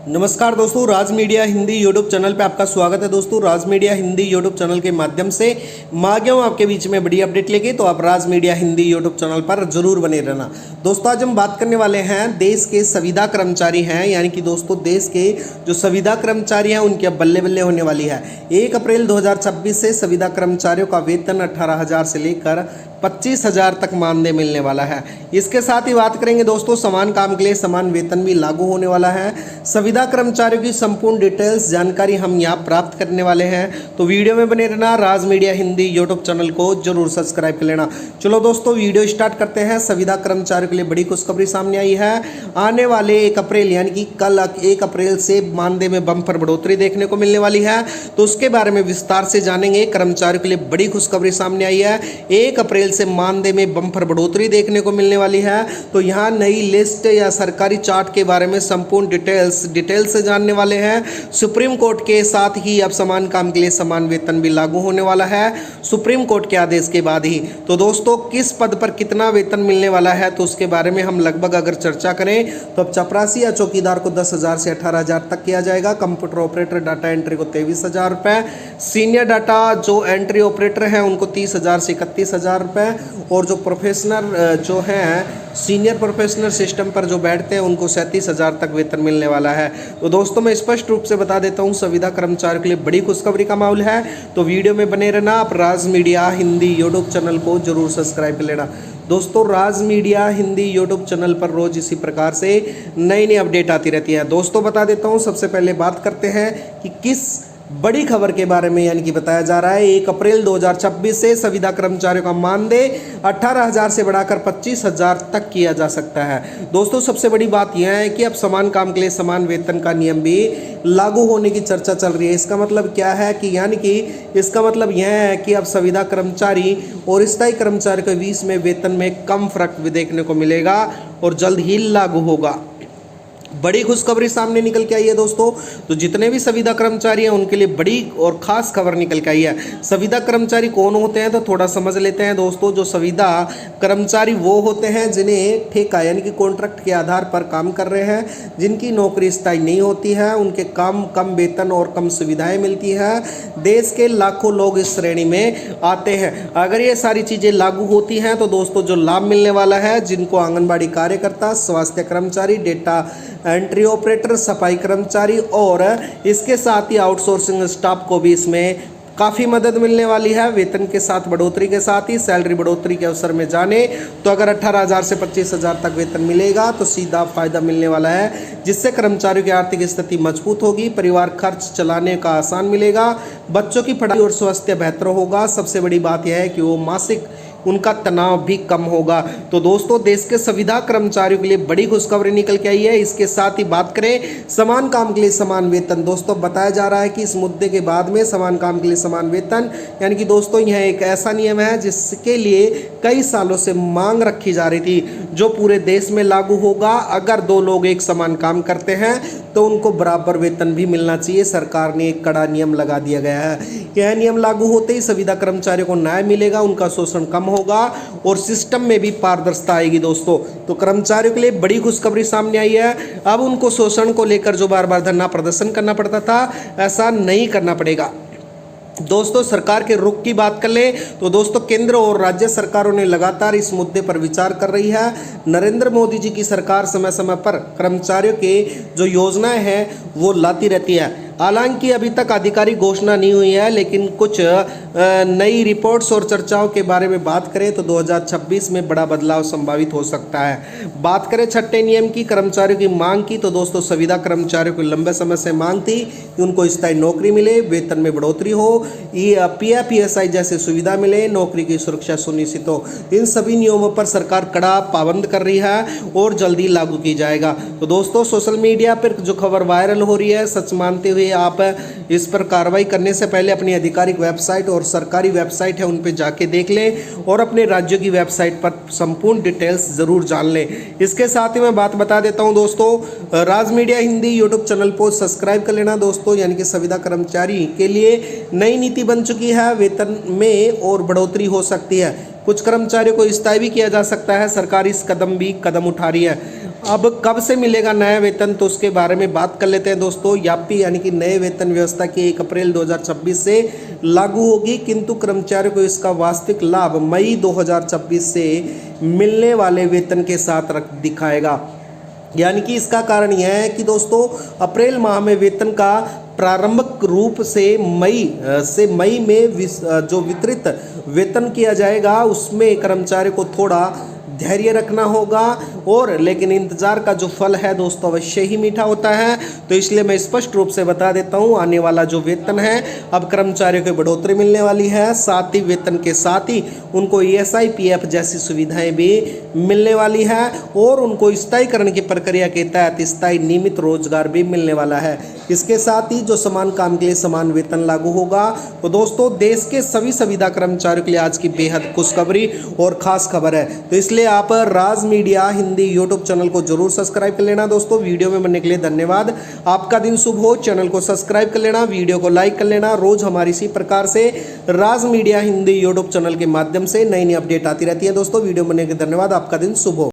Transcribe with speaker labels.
Speaker 1: नमस्कार दोस्तों, राज media Hindi YouTube channel पे आपका स्वागत है। दोस्तों, राज मीडिया हिंदी यूट्यूब चैनल के माध्यम से मैं आ गया हूँ आपके बीच में बड़ी अपडेट लेके। तो आप राज मीडिया हिंदी यूट्यूब चैनल पर जरूर बने रहना। दोस्तों, आज हम बात करने वाले हैं देश के संविदा कर्मचारी हैं, यानी कि दोस्तों देश के जो संविदा कर्मचारी हैं उनकी अब बल्ले बल्ले होने वाली है। 1 अप्रैल 2026 से संविदा कर्मचारियों का वेतन 18,000 से लेकर 25,000 तक मानदेय मिलने वाला है। इसके साथ ही बात करेंगे दोस्तों, समान काम के लिए समान वेतन भी लागू होने वाला है। संविदा कर्मचारियों की संपूर्ण डिटेल्स जानकारी हम यहाँ प्राप्त करने वाले हैं, तो वीडियो में बने रहना। राज मीडिया हिंदी यूट्यूब चैनल को जरूर सब्सक्राइब कर लेना। चलो दोस्तों, वीडियो स्टार्ट करते हैं। संविदा कर्मचारियों के लिए बड़ी खुशखबरी सामने आई है। आने वाले 1 अप्रैल यानी कि कल 1 अप्रैल से मानदेय में बम्पर बढ़ोतरी देखने को मिलने वाली है, तो उसके बारे में विस्तार से जानेंगे। कर्मचारियों के लिए बड़ी खुशखबरी सामने आई है। 1 अप्रैल से मानदेय में बम्पर बढ़ोतरी देखने को मिलने वाली है। तो यहाँ नई लिस्ट या सरकारी चार्ट के बारे में संपूर्ण डिटेल्स से जानने वाले हैं। सुप्रीम कोर्ट के साथ ही अब समान काम के लिए समान वेतन भी लागू होने वाला है, सुप्रीम कोर्ट के आदेश के बाद ही। तो दोस्तों, किस पद पर कितना वेतन मिलने वाला है, तो उसके बारे में हम लगभग अगर चर्चा करें तो अब चपरासी या चौकीदार को 10,000 से 18,000 तक किया जाएगा। कंप्यूटर ऑपरेटर डाटा एंट्री को 23,000 रुपये, सीनियर डाटा जो एंट्री ऑपरेटर हैं उनको 30,000 से 31,000 रुपये, और जो प्रोफेशनल जो हैं सीनियर प्रोफेशनल सिस्टम पर जो बैठते हैं उनको 37,000 तक वेतन मिलने वाला है। तो दोस्तों, मैं स्पष्ट रूप से बता देता हूं, संविदा कर्मचारियों के लिए बड़ी खुशखबरी का माहौल है। तो वीडियो में बने रहना। आप राज मीडिया हिंदी यूट्यूब चैनल को जरूर सब्सक्राइब कर लेना। दोस्तों, राज मीडिया हिंदी यूट्यूब चैनल पर रोज इसी प्रकार से नई नई अपडेट आती रहती है। दोस्तों, बता देता हूँ, सबसे पहले बात करते हैं कि किस बड़ी खबर के बारे में, यानी कि बताया जा रहा है 1 अप्रैल 2026 से संविदा कर्मचारियों का मानदेय 18,000 से बढ़ाकर 25,000 तक किया जा सकता है। दोस्तों, सबसे बड़ी बात यह है कि अब समान काम के लिए समान वेतन का नियम भी लागू होने की चर्चा चल रही है। इसका मतलब क्या है कि इसका मतलब यह है कि अब संविदा कर्मचारी और स्थायी कर्मचारी के बीच में वेतन में कम फर्क भी देखने को मिलेगा और जल्द ही लागू होगा। बड़ी खुशखबरी सामने निकल के आई है दोस्तों। तो जितने भी संविदा कर्मचारी हैं उनके लिए बड़ी और खास खबर निकल के आई है। संविदा कर्मचारी कौन होते हैं, तो थोड़ा समझ लेते हैं दोस्तों। जो संविदा कर्मचारी वो होते हैं जिन्हें ठेका यानी कि कॉन्ट्रैक्ट के आधार पर काम कर रहे हैं, जिनकी नौकरी स्थायी नहीं होती है, उनके कम वेतन और कम सुविधाएं मिलती है। देश के लाखों लोग इस श्रेणी में आते हैं। अगर ये सारी चीज़ें लागू होती हैं तो दोस्तों जो लाभ मिलने वाला है, जिनको आंगनबाड़ी कार्यकर्ता, स्वास्थ्य कर्मचारी, डेटा एंट्री ऑपरेटर, सफाई कर्मचारी और इसके साथ ही आउटसोर्सिंग स्टाफ को भी इसमें काफ़ी मदद मिलने वाली है। वेतन के साथ बढ़ोतरी के साथ ही सैलरी बढ़ोतरी के अवसर में जाने तो अगर 18,000 से 25,000 तक वेतन मिलेगा तो सीधा फायदा मिलने वाला है, जिससे कर्मचारियों की आर्थिक स्थिति मजबूत होगी, परिवार खर्च चलाने का आसान मिलेगा, बच्चों की पढ़ाई और स्वास्थ्य बेहतर होगा। सबसे बड़ी बात यह है कि वो मासिक उनका तनाव भी कम होगा। तो दोस्तों, देश के संविदा कर्मचारियों के लिए बड़ी खुशखबरी निकल के आई है। इसके साथ ही बात करें समान काम के लिए समान वेतन। दोस्तों, बताया जा रहा है कि इस मुद्दे के बाद में समान काम के लिए समान वेतन, यानी कि दोस्तों यह एक ऐसा नियम है जिसके लिए कई सालों से मांग रखी जा रही थी, जो पूरे देश में लागू होगा। अगर 2 लोग एक समान काम करते हैं तो उनको बराबर वेतन भी मिलना चाहिए। सरकार ने एक कड़ा नियम लगा दिया गया है। यह नियम लागू होते ही संविदा कर्मचारियों को न्याय मिलेगा, उनका शोषण कम होगा और सिस्टम में भी पारदर्शिता आएगी। दोस्तों, तो कर्मचारियों के लिए बड़ी खुशखबरी सामने आई है। अब उनको शोषण को लेकर जो बार बार धरना प्रदर्शन करना पड़ता था, ऐसा नहीं करना पड़ेगा। दोस्तों, सरकार के रुख की बात कर ले तो दोस्तों केंद्र और राज्य सरकारों ने लगातार इस मुद्दे पर विचार कर रही है। नरेंद्र मोदी जी की सरकार समय समय पर कर्मचारियों के जो योजनाएं हैं वो लाती रहती है। हालांकि अभी तक आधिकारिक घोषणा नहीं हुई है, लेकिन कुछ नई रिपोर्ट्स और चर्चाओं के बारे में बात करें तो 2026 में बड़ा बदलाव संभावित हो सकता है। बात करें छठे नियम की, कर्मचारियों की मांग की, तो दोस्तों संविदा कर्मचारियों की लंबे समय से मांग थी कि उनको स्थायी नौकरी मिले, वेतन में बढ़ोतरी हो, PF PSI जैसे सुविधा मिले, नौकरी की सुरक्षा सुनिश्चित हो। इन सभी नियमों पर सरकार कड़ा पाबंद कर रही है और जल्दी लागू की जाएगा। तो दोस्तों, सोशल मीडिया पर जो खबर वायरल हो रही है, सच मानते हुए आप इस पर कार्रवाई करने से पहले अपनी आधिकारिक वेबसाइट और सरकारी वेबसाइट है उन पर जाके देख लें और अपने राज्यों की वेबसाइट पर संपूर्ण डिटेल्स जरूर जान लें। इसके साथ ही मैं बात बता देता हूं दोस्तों, राज मीडिया हिंदी यूट्यूब चैनल को सब्सक्राइब कर लेना दोस्तों, यानी कि संविदा कर्मचारी के लिए नई नीति बन चुकी है। वेतन में और बढ़ोतरी हो सकती है, कुछ कर्मचारियों को स्थायी भी किया जा सकता है। सरकार इस कदम उठा रही है। अब कब से मिलेगा नया वेतन, तो उसके बारे में बात कर लेते हैं दोस्तों। यापी यानी कि नए वेतन व्यवस्था की 1 अप्रैल 2026 से लागू होगी, किंतु कर्मचारियों को इसका वास्तविक लाभ मई 2026 से मिलने वाले वेतन के साथ रख दिखाएगा। यानी कि इसका कारण यह है कि दोस्तों अप्रैल माह में वेतन का प्रारंभिक रूप से मई में जो वितरित वेतन किया जाएगा उसमें कर्मचारी को थोड़ा धैर्य रखना होगा, और लेकिन इंतजार का जो फल है दोस्तों अवश्य ही मीठा होता है। तो इसलिए मैं स्पष्ट रूप से बता देता हूं, आने वाला जो वेतन है अब कर्मचारियों को बढ़ोतरी मिलने वाली है, साथ ही वेतन के साथ ही उनको ESI PF जैसी सुविधाएं भी मिलने वाली है, और उनको स्थायीकरण की प्रक्रिया के तहत स्थायी नियमित रोजगार भी मिलने वाला है। इसके साथ ही जो समान काम के लिए समान वेतन लागू होगा। तो दोस्तों देश के सभी संविदा कर्मचारियों के लिए आज की बेहद खुशखबरी और खास खबर है। तो इसलिए आप राज मीडिया हिंदी यूट्यूब चैनल को जरूर सब्सक्राइब कर लेना दोस्तों। वीडियो में बनने के लिए धन्यवाद। आपका दिन शुभ हो। चैनल को सब्सक्राइब कर लेना, वीडियो को लाइक कर लेना। रोज हमारी इसी प्रकार से राज मीडिया हिंदी यूट्यूब चैनल के माध्यम से नई नई अपडेट आती रहती है दोस्तों। वीडियो बनने के लिए धन्यवाद। आपका दिन शुभ हो।